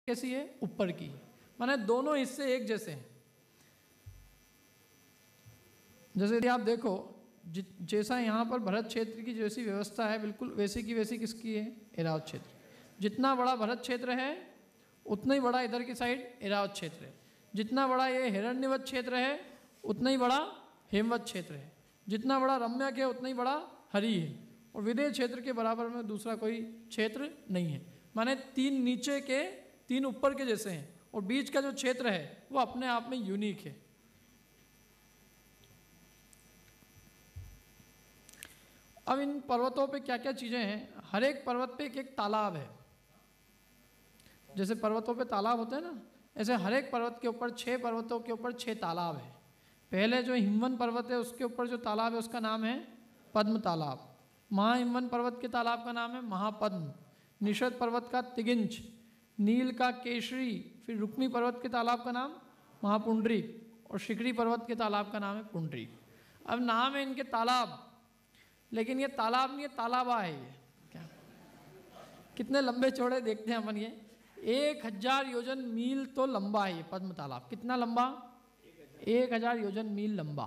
कैसी है, ऊपर की, माने दोनों हिस्से एक जैसे हैं। जैसे यदि आप देखो जैसा यहाँ पर भरत क्षेत्र की जैसी व्यवस्था है बिल्कुल वैसी की वैसी किसकी है, ऐरावत क्षेत्र। जितना बड़ा भरत क्षेत्र है उतना ही बड़ा इधर की साइड ऐरावत क्षेत्र है। जितना बड़ा ये हिरण्यवत क्षेत्र है उतना ही बड़ा हेमवत क्षेत्र है। जितना बड़ा रम्यक है उतना ही बड़ा हरि है। और विदेह क्षेत्र के बराबर में दूसरा कोई क्षेत्र नहीं है। माने 3 नीचे के 3 ऊपर के जैसे हैं और बीच का जो क्षेत्र है वो अपने आप में यूनिक है। अब इन पर्वतों पे क्या क्या चीज़ें हैं, हर एक पर्वत पे एक तालाब है। जैसे पर्वतों पे तालाब होते हैं ना, ऐसे हर एक पर्वत के ऊपर 6 पर्वतों के ऊपर 6 तालाब है। पहले जो हिमवन पर्वत है उसके ऊपर जो तालाब है उसका नाम है पद्म तालाब। महाहिमवन पर्वत के तालाब का नाम है महापद्म। निषद पर्वत का तिगिंच, नील का केशरी, फिर रुक्मी पर्वत के तालाब का नाम महापुंडरीक और शिखरी पर्वत के तालाब का नाम है पुंडरीक। अब नाम है इनके तालाब, लेकिन ये तालाब नहीं है, तालाबा है। ये क्या, कितने लंबे चौड़े देखते हैं अपन। ये 1000 योजन मील तो लंबा है ये पद्म तालाब। कितना लंबा, 1000 योजन मील लंबा,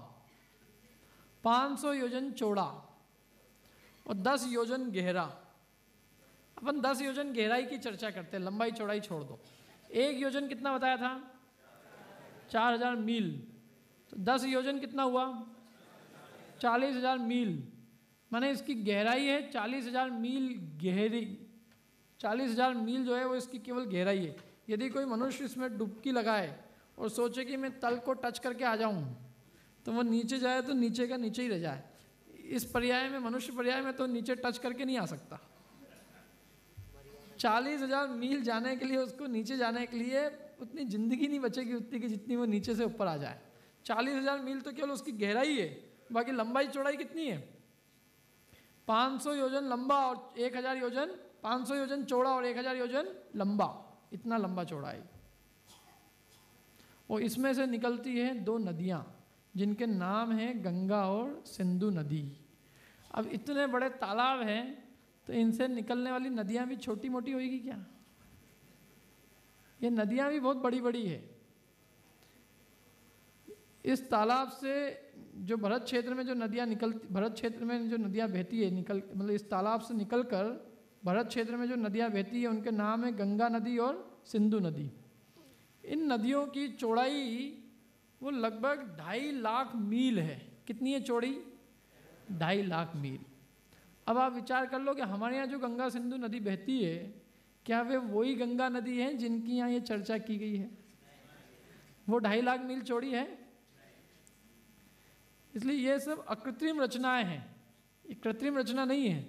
500 योजन चौड़ा और 10 योजन गहरा। अपन 10 योजन गहराई की चर्चा करते हैं, लंबाई चौड़ाई छोड़ दो। 1 योजन कितना बताया था, 4000 मील। तो 10 योजन कितना हुआ, 40000 मील। माने इसकी गहराई है 40000 मील गहरी। 40000 मील जो है वो इसकी केवल गहराई है। यदि कोई मनुष्य इसमें डुबकी लगाए और सोचे कि मैं तल को टच करके आ जाऊं, तो वो नीचे जाए तो नीचे का नीचे ही रह जाए। इस पर्याय में, मनुष्य पर्याय में तो नीचे टच करके नहीं आ सकता। 40000 मील जाने के लिए, उसको नीचे जाने के लिए उतनी जिंदगी नहीं बचेगी उतनी की जितनी वो नीचे से ऊपर आ जाए। 40000 मील तो केवल उसकी गहराई है, बाकी लंबाई चौड़ाई कितनी है, 500 योजन लंबा और 1000 योजन, 500 योजन चौड़ा और 1000 योजन लंबा। इतना लंबा चौड़ा है। और इसमें से निकलती है 2 नदियाँ जिनके नाम हैं गंगा और सिंधु नदी। अब इतने बड़े तालाब हैं तो इनसे निकलने वाली नदियाँ भी छोटी मोटी होगी क्या? ये नदियाँ भी बहुत बड़ी बड़ी है। इस तालाब से जो भरत क्षेत्र में जो नदियाँ निकलती, भरत क्षेत्र में जो नदियाँ बहती है मतलब इस तालाब से निकलकर भरत क्षेत्र में जो नदियाँ बहती है उनके नाम है गंगा नदी और सिंधु नदी। इन नदियों की चौड़ाई वो लगभग 2.5 लाख मील है। कितनी है चौड़ी, 2.5 लाख मील। अब आप विचार कर लो कि हमारे यहाँ जो गंगा सिंधु नदी बहती है, क्या वे वही गंगा नदी है जिनकी यहाँ ये चर्चा की गई है? वो 2.5 लाख मील चौड़ी है। इसलिए ये सब अकृत्रिम रचनाएं हैं, ये कृत्रिम रचना नहीं है।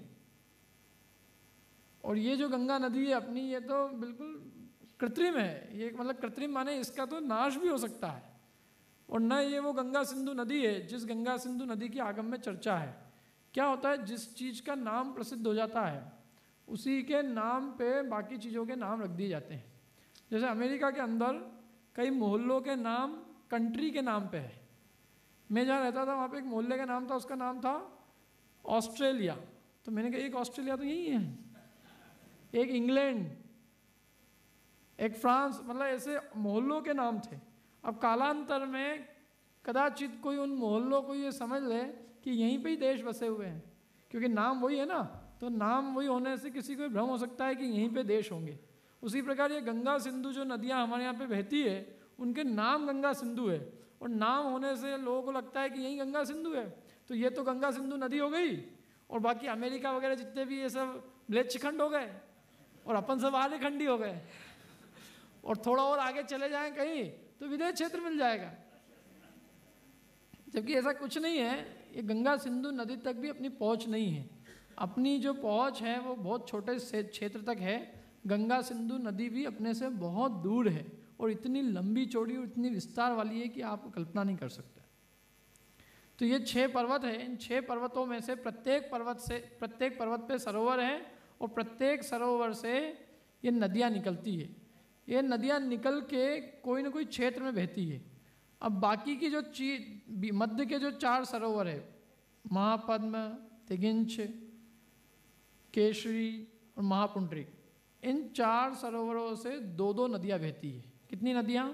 और ये जो गंगा नदी है अपनी, ये तो बिल्कुल कृत्रिम है। ये मतलब कृत्रिम माने इसका तो नाश भी हो सकता है। और न ये वो गंगा सिंधु नदी है जिस गंगा सिंधु नदी की आगम में चर्चा है। क्या होता है, जिस चीज़ का नाम प्रसिद्ध हो जाता है उसी के नाम पे बाकी चीज़ों के नाम रख दिए जाते हैं। जैसे अमेरिका के अंदर कई मोहल्लों के नाम कंट्री के नाम पे है। मैं जहाँ रहता था वहाँ पे एक मोहल्ले का नाम था, उसका नाम था ऑस्ट्रेलिया। तो मैंने कहा एक ऑस्ट्रेलिया तो यही है, एक इंग्लैंड, एक फ्रांस, मतलब ऐसे मोहल्लों के नाम थे। अब कालांतर में कदाचित कोई उन मोहल्लों को ये समझ ले कि यहीं पे ही देश बसे हुए हैं, क्योंकि नाम वही है ना, तो नाम वही होने से किसी को भ्रम हो सकता है कि यहीं पे देश होंगे। उसी प्रकार ये गंगा सिंधु जो नदियाँ हमारे यहाँ पे बहती है उनके नाम गंगा सिंधु है, और नाम होने से लोगों को लगता है कि यही गंगा सिंधु है, तो ये तो गंगा सिंधु नदी हो गई। और बाकी अमेरिका वगैरह जितने भी ये सब ब्लेच्छखंड हो गए और अपन सब आधे खंडी हो गए। और थोड़ा और आगे चले जाएं कहीं तो विदेह क्षेत्र मिल जाएगा, जबकि ऐसा कुछ नहीं है। ये गंगा सिंधु नदी तक भी अपनी पहुंच नहीं है। अपनी जो पहुंच है वो बहुत छोटे से क्षेत्र तक है। गंगा सिंधु नदी भी अपने से बहुत दूर है और इतनी लंबी चौड़ी और इतनी विस्तार वाली है कि आप कल्पना नहीं कर सकते। तो ये 6 पर्वत है। इन 6 पर्वतों में से प्रत्येक पर्वत पे सरोवर है और प्रत्येक सरोवर से ये नदियाँ निकलती है। ये नदियाँ निकल के कोई ना कोई क्षेत्र में बहती है। अब बाकी की जो मध्य के जो 4 सरोवर है, महापद्म, तिगिंच, केशरी और महापुंडरीक, इन 4 सरोवरों से 2-2 नदियाँ बहती है। कितनी नदियाँ?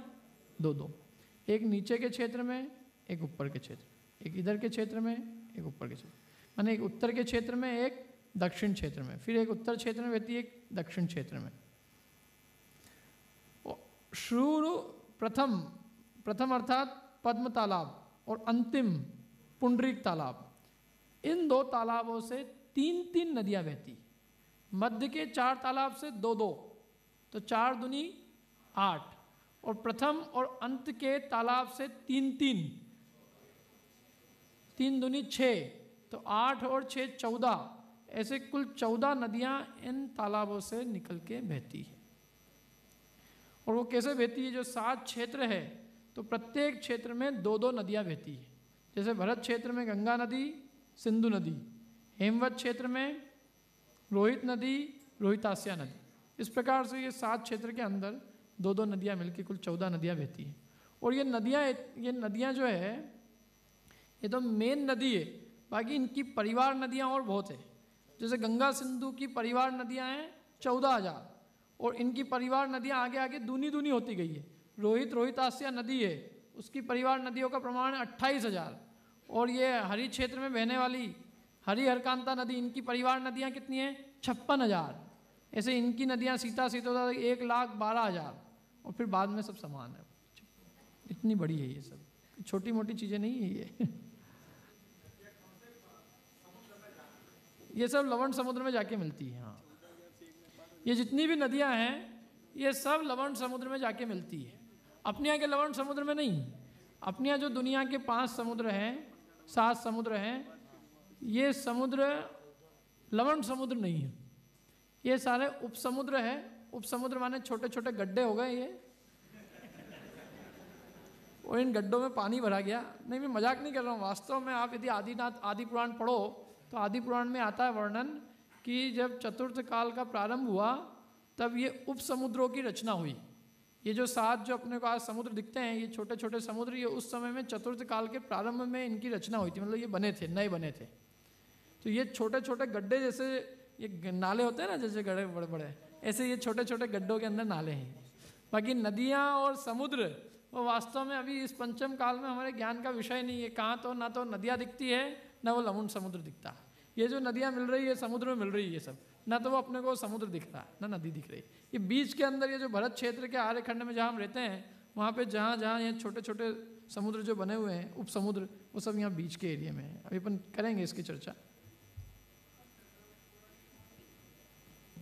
2-2। एक नीचे के क्षेत्र में, एक ऊपर के क्षेत्र, एक इधर के क्षेत्र में, एक ऊपर के क्षेत्र, माने एक उत्तर के क्षेत्र में, एक दक्षिण क्षेत्र में, फिर एक उत्तर क्षेत्र में बहती है, एक दक्षिण क्षेत्र में। शुरू प्रथम अर्थात पद्म तालाब और अंतिम पुंडरीक तालाब, इन 2 तालाबों से 3-3 नदियाँ बहती। मध्य के 4 तालाब से 2-2, तो 4 दूनी 8, और प्रथम और अंत के तालाब से 3-3, 3 दूनी 6, तो 8 और 6 14, ऐसे कुल 14 नदियाँ इन तालाबों से निकल के बहती है। और वो कैसे बहती है? जो 7 क्षेत्र है तो प्रत्येक क्षेत्र में 2-2 नदियाँ बहती है। जैसे भरत क्षेत्र में गंगा नदी, सिंधु नदी, हेमवत क्षेत्र में रोहित नदी, रोहितास्या नदी। इस प्रकार से ये 7 क्षेत्र के अंदर 2-2 नदियाँ मिलकर कुल 14 नदियाँ बहती हैं। और ये नदियाँ जो है ये तो मेन नदी है, बाकी इनकी परिवार नदियाँ और बहुत है। जैसे गंगा सिंधु की परिवार नदियाँ हैं 14,000, और इनकी परिवार नदियाँ आगे आगे दूनी दूनी होती गई है। रोहितास्या नदी है, उसकी परिवार नदियों का प्रमाण है 28,000। और ये हरि क्षेत्र में बहने वाली हरिहरकांता नदी, इनकी परिवार नदियाँ कितनी हैं? 56,000। ऐसे इनकी नदियाँ सीता सीतोदा 1,12,000, और फिर बाद में सब समान है। इतनी बड़ी है ये सब, छोटी मोटी चीज़ें नहीं है ये। ये सब लवण समुद्र में जाके मिलती है। हाँ, ये जितनी भी नदियाँ हैं ये सब लवण समुद्र में जाके मिलती है। अपने यहाँ के लवण समुद्र में नहीं। अपने यहाँ जो दुनिया के 5 समुद्र हैं, 7 समुद्र हैं, ये समुद्र लवण समुद्र नहीं है, ये सारे उपसमुद्र है। उपसमुद्र माने छोटे छोटे गड्ढे हो गए ये, और इन गड्ढों में पानी भरा गया। नहीं, मैं मजाक नहीं कर रहा हूँ, वास्तव में आप यदि आदि पुराण पढ़ो तो आदि पुराण में आता है वर्णन कि जब चतुर्थ काल का प्रारंभ हुआ तब ये उपसमुद्रों की रचना हुई। ये जो 7 जो अपने को आज समुद्र दिखते हैं, ये छोटे छोटे समुद्र, ये उस समय में चतुर्थ काल के प्रारंभ में इनकी रचना हुई थी। मतलब ये बने थे, नए बने थे। तो ये छोटे छोटे गड्ढे, जैसे ये नाले होते हैं ना, जैसे गड्ढे बड़े बड़े, ऐसे ये छोटे छोटे गड्ढों के अंदर नाले हैं। बाकी नदियाँ और समुद्र वो वास्तव में अभी इस पंचम काल में हमारे ज्ञान का विषय नहीं है। कहाँ तो ना तो नदियाँ दिखती है, ना वो लवण समुद्र दिखता है। ये जो नदियाँ मिल रही है समुद्र में मिल रही है ये सब, ना तो वो अपने को समुद्र दिख रहा है, ना नदी दिख रही है। ये बीच के अंदर ये जो भरत क्षेत्र के आर्यखंड में जहाँ हम रहते हैं, वहाँ पे जहाँ जहाँ ये छोटे छोटे समुद्र जो बने हुए हैं, उप समुद्र, वो सब यहाँ बीच के एरिया में है। अभी अपन करेंगे इसकी चर्चा।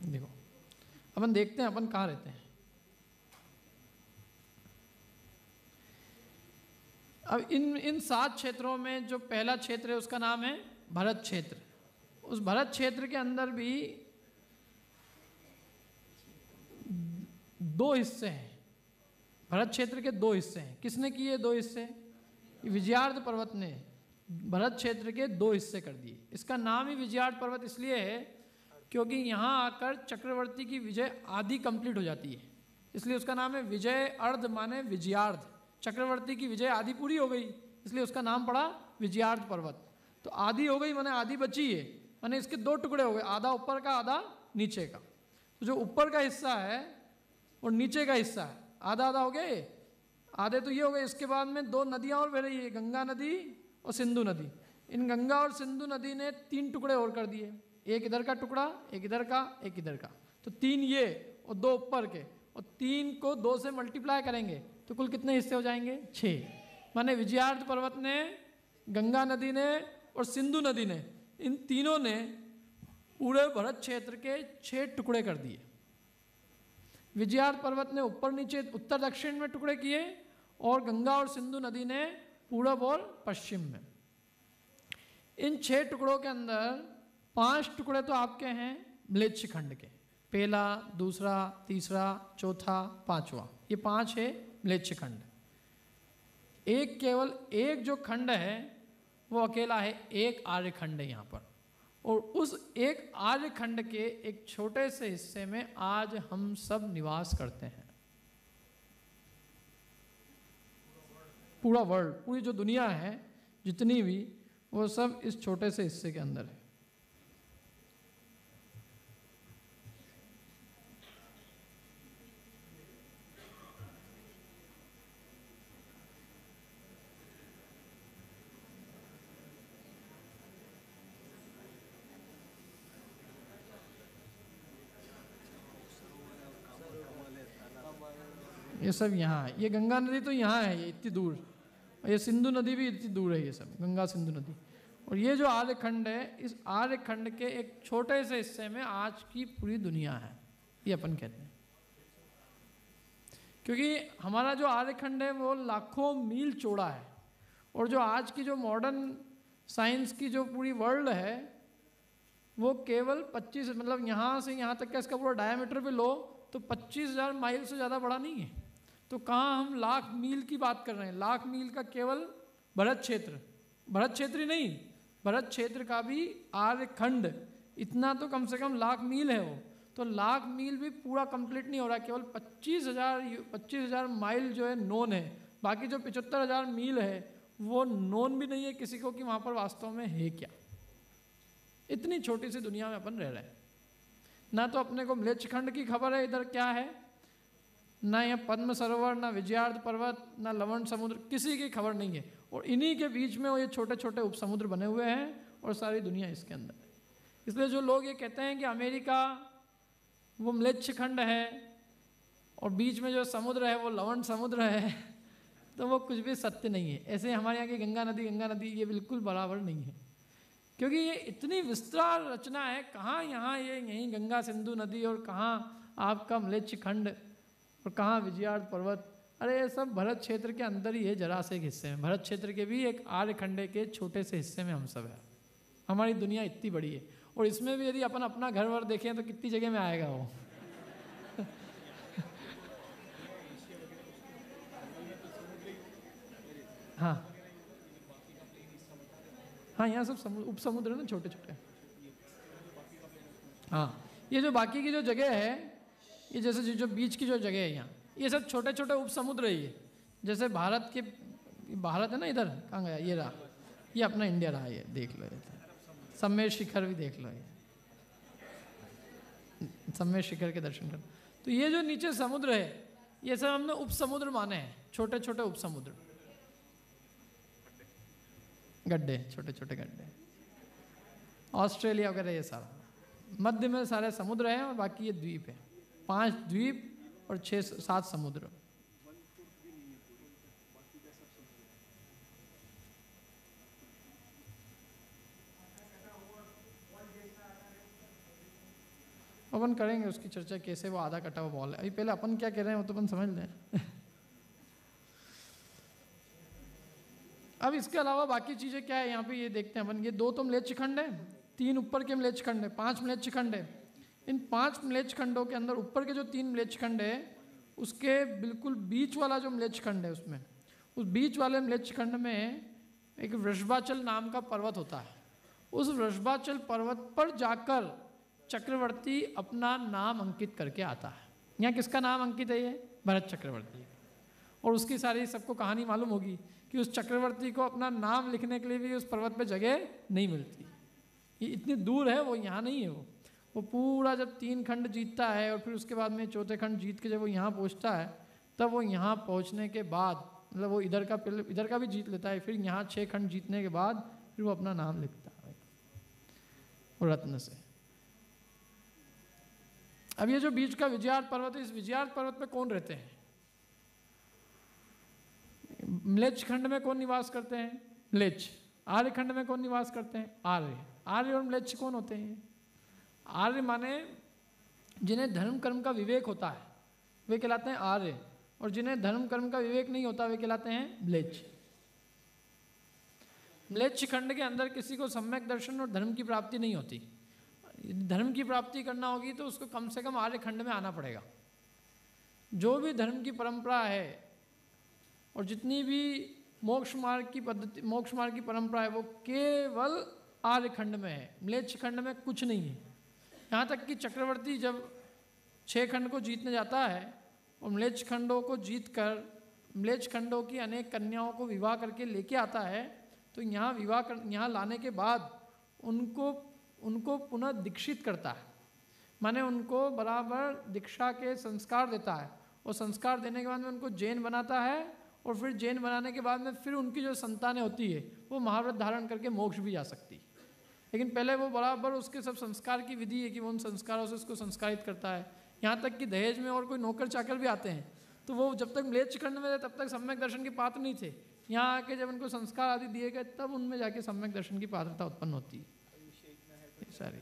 देखो अपन देखते हैं अपन कहाँ रहते हैं। अब इन 7 क्षेत्रों में जो पहला क्षेत्र है उसका नाम है भरत क्षेत्र। उस भरत क्षेत्र के अंदर भी 2 हिस्से हैं। भरत क्षेत्र के 2 हिस्से हैं। किसने किए 2 हिस्से? विजयार्ध पर्वत ने भरत क्षेत्र के 2 हिस्से कर दिए। इसका नाम ही विजयार्ध पर्वत इसलिए है क्योंकि यहाँ आकर चक्रवर्ती की विजय आदि कंप्लीट हो जाती है, इसलिए उसका नाम है विजय अर्ध, माने विजयार्ध। चक्रवर्ती की विजय आदि पूरी हो गई, इसलिए उसका नाम पड़ा विजयार्ध पर्वत। तो आदि हो गई माने आदि बची है, माने इसके 2 टुकड़े हो गए, आधा ऊपर का, आधा नीचे का। तो जो ऊपर का हिस्सा है और नीचे का हिस्सा है, आधा आधा हो गए। आधे तो ये हो गए। इसके बाद में 2 नदियाँ और बह रही है, गंगा नदी और सिंधु नदी। इन गंगा और सिंधु नदी ने 3 टुकड़े और कर दिए, एक इधर का टुकड़ा, एक इधर का, एक इधर का। तो 3 ये और 2 ऊपर के, और 3 को 2 से मल्टीप्लाई करेंगे तो कुल कितने हिस्से हो जाएंगे? 6। माने विजयार्ध पर्वत ने, गंगा नदी ने और सिंधु नदी ने, इन तीनों ने पूरे भरत क्षेत्र के 6 टुकड़े कर दिए। विजयार्ध पर्वत ने ऊपर नीचे उत्तर दक्षिण में टुकड़े किए, और गंगा और सिंधु नदी ने पूरब और पश्चिम में। इन 6 टुकड़ों के अंदर 5 टुकड़े तो आपके हैं म्लेच्छ खंड के, पहला, दूसरा, तीसरा, चौथा, 5वां, ये 5 है म्लेच्छ खंड। एक केवल एक जो खंड है वो अकेला है, एक आर्य खंड है यहाँ पर। और उस एक आर्य खंड के एक छोटे से हिस्से में आज हम सब निवास करते हैं। पूरा वर्ल्ड, पूरी जो दुनिया है जितनी भी, वो सब इस छोटे से हिस्से के अंदर है। ये सब यहाँ है। ये गंगा नदी तो यहाँ है, ये इतनी दूर। और ये सिंधु नदी भी इतनी दूर है, ये सब गंगा सिंधु नदी। और ये जो आर्यखंड है, इस आर्यखंड के एक छोटे से हिस्से में आज की पूरी दुनिया है, ये अपन कहते हैं। क्योंकि हमारा जो आर्यखंड है वो लाखों मील चौड़ा है, और जो आज की जो मॉडर्न साइंस की जो पूरी वर्ल्ड है वो केवल 25, मतलब यहाँ से यहाँ तक का इसका पूरा डायमीटर भी लो तो 25,000 माइल से ज़्यादा बड़ा नहीं है। तो कहाँ हम लाख मील की बात कर रहे हैं। लाख मील का केवल भरत क्षेत्र, भरत क्षेत्र ही नहीं, भरत क्षेत्र का भी आर्यखंड इतना तो कम से कम लाख मील है वो। तो लाख मील भी पूरा कंप्लीट नहीं हो रहा, केवल 25,000 माइल जो है नोन है। बाकी जो 75,000 मील है वो नोन भी नहीं है किसी को कि वहाँ पर वास्तव में है क्या। इतनी छोटी सी दुनिया में अपन रह रहे हैं। ना तो अपने को म्लेच्छखंड की खबर है इधर क्या है, ना यहाँ पद्म सरोवर, ना विजयार्ध पर्वत, ना लवण समुद्र, किसी की खबर नहीं है। और इन्हीं के बीच में वो ये छोटे छोटे उपसमुद्र बने हुए हैं और सारी दुनिया इसके अंदर है। इसलिए जो लोग ये कहते हैं कि अमेरिका वो म्लेच्छखंड है और बीच में जो समुद्र है वो लवण समुद्र है, तो वो कुछ भी सत्य नहीं है। ऐसे हमारे यहाँ की गंगा नदी ये बिल्कुल बराबर नहीं है, क्योंकि ये इतनी विस्तार रचना है। कहाँ यहाँ ये यहीं गंगा सिंधु नदी और कहाँ आपका म्लेच्छखंड और कहाँ विजयार्ध पर्वत। अरे ये सब भरत क्षेत्र के अंदर ही है, जरा से एक हिस्से में। भरत क्षेत्र के भी एक आर्यखंड के छोटे से हिस्से में हम सब है। हमारी दुनिया इतनी बड़ी है, और इसमें भी यदि अपन अपना घर वर देखें तो कितनी जगह में आएगा वो। हाँ हाँ, यहाँ सब उप समुद्र है ना, छोटे छोटे। हाँ, ये जो बाकी की जो जगह है, ये जैसे जो बीच की जो जगह है यहाँ, ये सब छोटे छोटे उप समुद्र है। ये जैसे भारत है ना, इधर कहाँ गया, ये रहा, ये अपना इंडिया रहा, ये देख लो, ये सम्मेद शिखर भी देख लो, ये सम्मेद शिखर के दर्शन कर। तो ये जो नीचे समुद्र है ये सब हमने उप समुद्र माने हैं, छोटे छोटे उप समुद्र, गड्ढे, छोटे छोटे गड्ढे। ऑस्ट्रेलिया वगैरह ये सारा, मध्य में सारे समुद्र हैं और बाकी ये द्वीप है। 5 द्वीप और 6-7 समुद्र। अपन करेंगे उसकी चर्चा, कैसे वो आधा कटा हुआ बॉल है। अभी पहले अपन क्या कह रहे हैं वो तो अपन समझ लें। अब इसके अलावा बाकी चीज़ें क्या है यहाँ पे, ये देखते हैं अपन। ये 2 तो म्लेच्छखंड है, 3 ऊपर के म्लेच्छखंड है, 5 म्लेच्छखंड है। इन 5 म्लेच्छखंडों के अंदर ऊपर के जो 3 म्लेच्छखंड है उसके बिल्कुल बीच वाला जो म्लेच्छखंड है, उसमें उस बीच वाले म्लेच्छखंड में एक वृषभाचल नाम का पर्वत होता है। उस वृषभाचल पर्वत पर जाकर चक्रवर्ती अपना नाम अंकित करके आता है। यहाँ किसका नाम अंकित है? ये भरत चक्रवर्ती। और उसकी सारी सबको कहानी मालूम होगी कि उस चक्रवर्ती को अपना नाम लिखने के लिए भी उस पर्वत पे जगह नहीं मिलती। ये इतनी दूर है, वो यहाँ नहीं है। वो पूरा जब 3 खंड जीतता है और फिर उसके बाद में 4थे खंड जीत के जब वो यहाँ पहुँचता है, तब वो यहाँ पहुँचने के बाद, मतलब वो इधर का भी जीत लेता है, फिर यहाँ 6 खंड जीतने के बाद फिर वो अपना नाम लिखता है और रत्न से। अब ये जो बीच का विजयार्ध पर्वत है, इस विजयार्ध पर्वत पे कौन रहते हैं? म्लेच्छखंड में कौन निवास करते हैं? म्लेच्छ। आर्यखंड में कौन निवास करते हैं? आर्य। आर्य और म्लेच्छ कौन होते हैं? आर्य माने जिन्हें धर्म कर्म का विवेक होता है वे कहलाते हैं आर्य, और जिन्हें धर्म कर्म का विवेक नहीं होता वे कहलाते हैं म्लेच्छ। म्लेच्छ खंड के अंदर किसी को सम्यक दर्शन और धर्म की प्राप्ति नहीं होती। धर्म की प्राप्ति करना होगी तो उसको कम से कम आर्य खंड में आना पड़ेगा। जो भी धर्म की परंपरा है और जितनी भी मोक्ष मार्ग की पद्धति, मोक्ष मार्ग की परंपरा है, वो केवल आर्य खंड में है, म्लेच्छ खंड में कुछ नहीं है। यहाँ तक कि चक्रवर्ती जब 6 खंड को जीतने जाता है और म्लेच्छ खंडों को जीत कर म्लेच्छ खंडों की अनेक कन्याओं को विवाह करके लेके आता है, तो यहाँ लाने के बाद उनको पुनः दीक्षित करता है, माने उनको बराबर दीक्षा के संस्कार देता है। और संस्कार देने के बाद में उनको जैन बनाता है, और फिर जैन बनाने के बाद में फिर उनकी जो संतानें होती है वो महाव्रत धारण करके मोक्ष भी जा सकती है। लेकिन पहले वो बराबर उसके सब संस्कार की विधि है कि वो उन संस्कारों से उसको संस्कारित करता है। यहाँ तक कि दहेज में और कोई नौकर चाकर भी आते हैं तो वो जब तक म्लेच्छ खंड में थे तब तक सम्यक दर्शन के पात्र नहीं थे। यहाँ आके जब उनको संस्कार आदि दिए गए तब उनमें जाके सम्यक दर्शन की पात्रता उत्पन्न होती है सारी।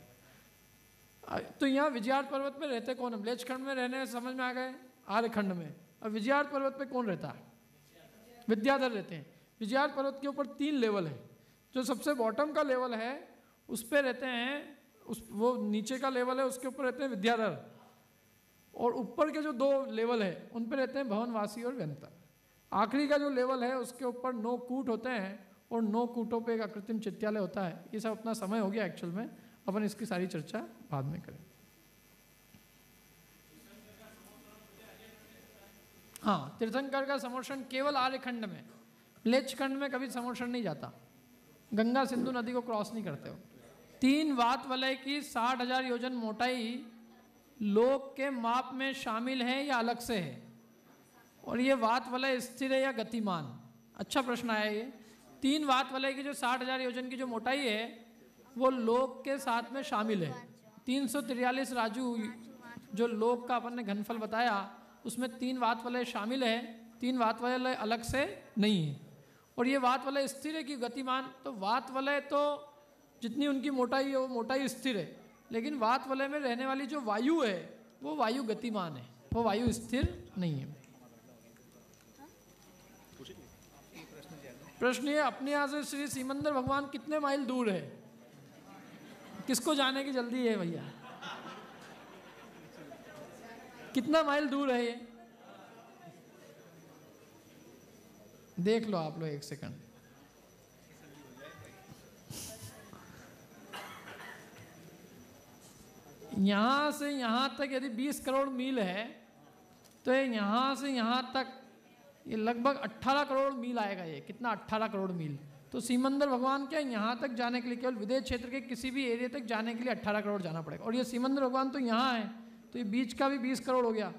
तो यहाँ विजयार्थ पर्वत में रहते कौन है? म्लेच्छ खंड में रहने समझ में आ गए, आर्य खंड में। अब विजयार्थ पर्वत पे कौन रहता है? विद्याधर रहते हैं। विजयार्थ पर्वत के ऊपर 3 लेवल है। जो सबसे बॉटम का लेवल है उस पे रहते हैं, वो नीचे का लेवल है उसके ऊपर रहते हैं विद्याधर, और ऊपर के जो 2 लेवल है उन पे रहते हैं भवनवासी और व्यंतर। आखिरी का जो लेवल है उसके ऊपर 9 कूट होते हैं और 9 कूटों पे एक अकृत्रिम चित्यालय होता है। ये सब अपना समय हो गया एक्चुअल में, अपन इसकी सारी चर्चा बाद में करें। हाँ, तीर्थंकर का समोषण केवल आर्य खंड में, म्लेच्छ खंड में कभी समोषण नहीं जाता। गंगा सिंधु नदी को क्रॉस नहीं करते हो। 3 वात वलय की 60,000 योजन मोटाई लोक के माप में शामिल है या अलग से है? और ये वात वलय स्थिर है या गतिमान? अच्छा प्रश्न आया ये। 3 वात वलय की जो 60,000 योजन की जो मोटाई है वो लोक के साथ में शामिल है। 343 राजू जो लोक का अपन ने घनफल बताया उसमें 3 वात वलय शामिल है, 3 वात वलय अलग से नहीं है। और ये वात वलय स्थिर है कि गतिमान? तो वात वलय तो जितनी उनकी मोटाई है वो मोटाई स्थिर है, लेकिन वात वलय में रहने वाली जो वायु है वो वायु गतिमान है, वो वायु स्थिर नहीं है। प्रश्न ये, अपने यहाँ से श्री सिमंदर भगवान कितने माइल दूर है? किसको जाने की जल्दी है भैया? कितना माइल दूर है ये? देख लो आप लोग 1 सेकंड। यहां से यहां तक यदि 20 करोड़ मील है तो यहां से यहां तक ये लगभग 18 करोड़ मील आएगा। ये कितना? 18 करोड़ मील। तो सीमंदर भगवान क्या यहाँ तक जाने के लिए, केवल विदेश क्षेत्र के किसी भी एरिया तक जाने के लिए 18 करोड़ जाना पड़ेगा। और ये सीमंदर भगवान तो यहाँ है, तो ये बीच का भी 20 करोड़ हो गया।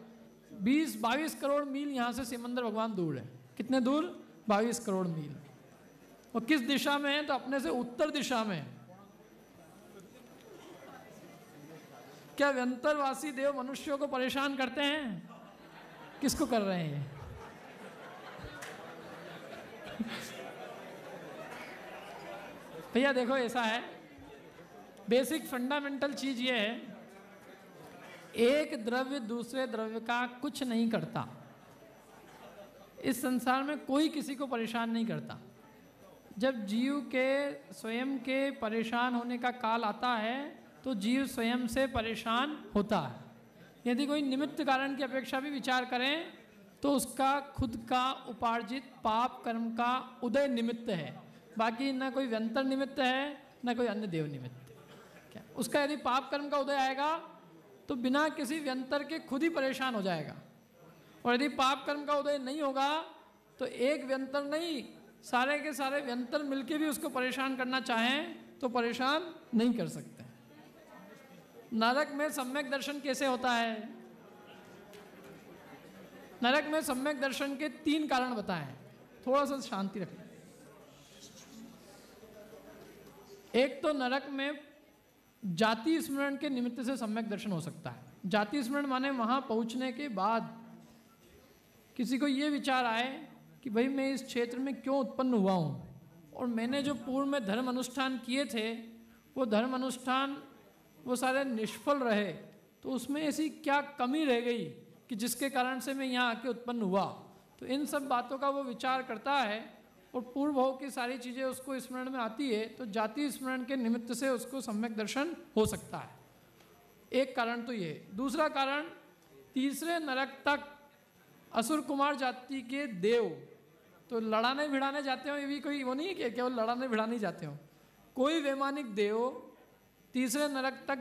22 करोड़ मील यहाँ से सीमंदर भगवान दूर है। कितने दूर? 22 करोड़ मील। और किस दिशा में है? तो अपने से उत्तर दिशा में। क्या व्यंतरवासी देव मनुष्यों को परेशान करते हैं? किसको कर रहे हैं? भैया देखो ऐसा है, बेसिक फंडामेंटल चीज ये है, एक द्रव्य दूसरे द्रव्य का कुछ नहीं करता। इस संसार में कोई किसी को परेशान नहीं करता। जब जीव के स्वयं के परेशान होने का काल आता है तो जीव स्वयं से परेशान होता है। यदि कोई निमित्त कारण की अपेक्षा भी विचार करें तो उसका खुद का उपार्जित पाप कर्म का उदय निमित्त है, बाकी न कोई व्यंतर निमित्त है न कोई अन्य देव निमित्त है। क्या उसका यदि पाप कर्म का उदय आएगा तो बिना किसी व्यंतर के खुद ही परेशान हो जाएगा, और यदि पाप कर्म का उदय नहीं होगा तो एक व्यंतर नहीं, सारे के सारे व्यंतर मिलके भी उसको परेशान करना चाहें तो परेशान नहीं कर सकते। नरक में सम्यक दर्शन कैसे होता है? नरक में सम्यक दर्शन के 3 कारण बताएं। थोड़ा सा शांति रखें। एक तो नरक में जाति स्मरण के निमित्त से सम्यक दर्शन हो सकता है। जाति स्मरण माने वहां पहुंचने के बाद किसी को ये विचार आए कि भाई मैं इस क्षेत्र में क्यों उत्पन्न हुआ हूँ, और मैंने जो पूर्व में धर्म अनुष्ठान किए थे वो धर्म अनुष्ठान वो सारे निष्फल रहे, तो उसमें ऐसी क्या कमी रह गई कि जिसके कारण से मैं यहाँ आके उत्पन्न हुआ। तो इन सब बातों का वो विचार करता है और पूर्व भोग की सारी चीज़ें उसको स्मरण में आती है, तो जाति स्मरण के निमित्त से उसको सम्यक दर्शन हो सकता है। एक कारण तो ये। दूसरा कारण, तीसरे नरक तक असुर कुमार जाति के देव तो लड़ाने भिड़ाने जाते हो, ये भी कोई वो नहीं है कि केवल लड़ाने भिड़ाने जाते हो। कोई वैमानिक देव तीसरे नरक तक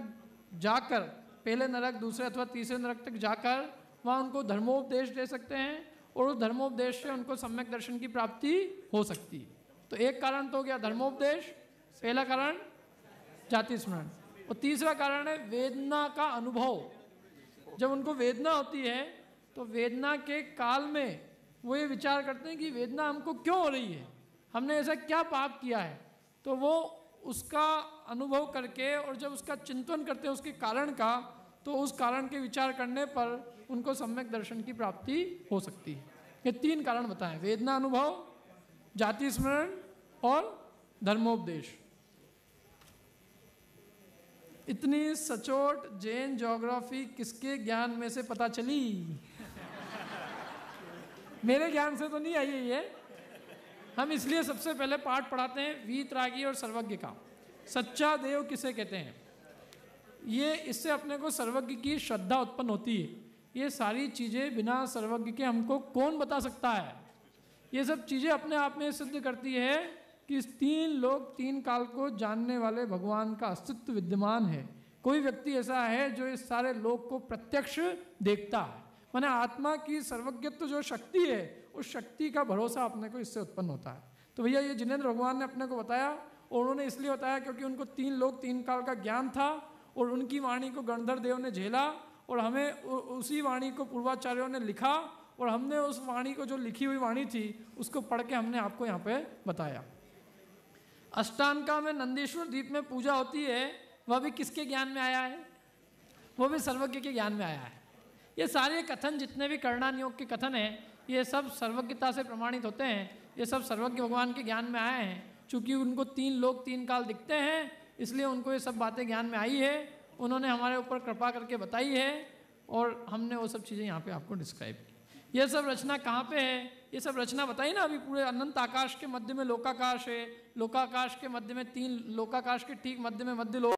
जाकर, पहले नरक दूसरे अथवा तीसरे नरक तक जाकर वहाँ उनको धर्मोपदेश दे सकते हैं और उस धर्मोपदेश से उनको सम्यक दर्शन की प्राप्ति हो सकती है। तो एक कारण तो हो गया धर्मोपदेश, पहला कारण जाति स्मरण, और तीसरा कारण है वेदना का अनुभव। जब उनको वेदना होती है तो वेदना के काल में वो ये विचार करते हैं कि वेदना हमको क्यों हो रही है, हमने ऐसा क्या पाप किया है। तो वो उसका अनुभव करके और जब उसका चिंतन करते हैं उसके कारण का, तो उस कारण के विचार करने पर उनको सम्यक दर्शन की प्राप्ति हो सकती है। ये 3 कारण बताएं, वेदना अनुभव, जाति स्मरण और धर्मोपदेश। इतनी सचोट जैन ज्योग्राफी किसके ज्ञान में से पता चली? मेरे ज्ञान से तो नहीं आई है ये। हम इसलिए सबसे पहले पाठ पढ़ाते हैं वीतरागी और सर्वज्ञ का। सच्चा देव किसे कहते हैं? ये इससे अपने को सर्वज्ञ की श्रद्धा उत्पन्न होती है। ये सारी चीज़ें बिना सर्वज्ञ के हमको कौन बता सकता है? ये सब चीज़ें अपने आप में सिद्ध करती है कि इस 3 लोक 3 काल को जानने वाले भगवान का अस्तित्व विद्यमान है। कोई व्यक्ति ऐसा है जो इस सारे लोक को प्रत्यक्ष देखता है। माने आत्मा की सर्वज्ञत्व जो शक्ति है, उस शक्ति का भरोसा अपने को इससे उत्पन्न होता है। तो भैया ये जिनेंद्र भगवान ने अपने को बताया, और उन्होंने इसलिए बताया क्योंकि उनको 3 लोक 3 काल का ज्ञान था, और उनकी वाणी को गणधर देव ने झेला, और हमें उसी वाणी को पूर्वाचार्यों ने लिखा, और हमने उस वाणी को, जो लिखी हुई वाणी थी, उसको पढ़ के हमने आपको यहाँ पे बताया। अष्टांका में नंदीश्वर द्वीप में पूजा होती है, वह भी किसके ज्ञान में आया है? वो भी सर्वज्ञ के ज्ञान में आया है। ये सारे कथन, जितने भी कर्णान योग के कथन हैं, ये सब सर्वज्ञता से प्रमाणित होते हैं। ये सब सर्वज्ञ भगवान के ज्ञान में आए हैं। चूँकि उनको 3 लोक 3 काल दिखते हैं, इसलिए उनको ये सब बातें ज्ञान में आई है। उन्होंने हमारे ऊपर कृपा करके बताई है, और हमने वो सब चीज़ें यहाँ पे आपको डिस्क्राइब की। ये सब रचना कहाँ पे है? ये सब रचना बताई ना अभी। पूरे अनंत आकाश के मध्य में लोकाकाश है, लोकाकाश के मध्य में 3 लोकाकाश के ठीक मध्य में मध्य लोक